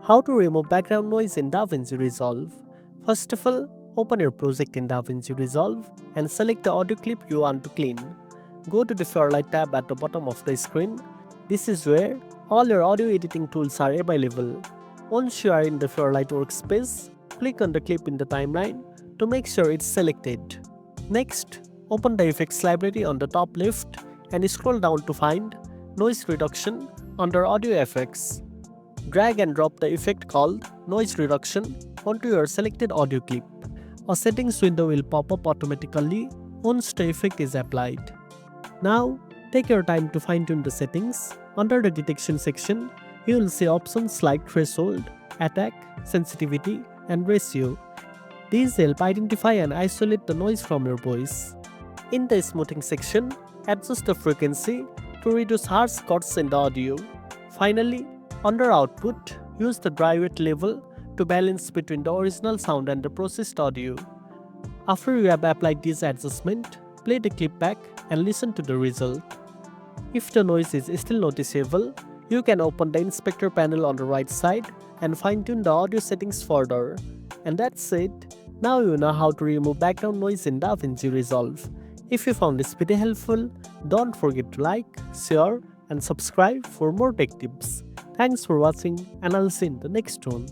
How to remove background noise in DaVinci Resolve. First of all, open your project in DaVinci Resolve and select the audio clip you want to clean. Go to the Fairlight tab at the bottom of the screen. This is where all your audio editing tools are available. Once you are in the Fairlight workspace, click on the clip in the timeline to make sure it's selected. Next, open the effects library on the top left and scroll down to find Noise Reduction under Audio Effects. Drag and drop the effect called Noise Reduction onto your selected audio clip. A settings window will pop up automatically once the effect is applied. Now, take your time to fine-tune the settings. Under the detection section, you will see options like threshold, attack, sensitivity, and ratio. These help identify and isolate the noise from your voice. In the smoothing section, adjust the frequency to reduce harsh cuts in the audio. Finally, under output, use the dry wet level to balance between the original sound and the processed audio. After you have applied this adjustment, play the clip back and listen to the result. If the noise is still noticeable, you can open the inspector panel on the right side and fine-tune the audio settings further. And that's it. Now you know how to remove background noise in DaVinci Resolve. If you found this video helpful, don't forget to like, share, and subscribe for more tech tips. Thanks for watching, and I'll see you in the next one.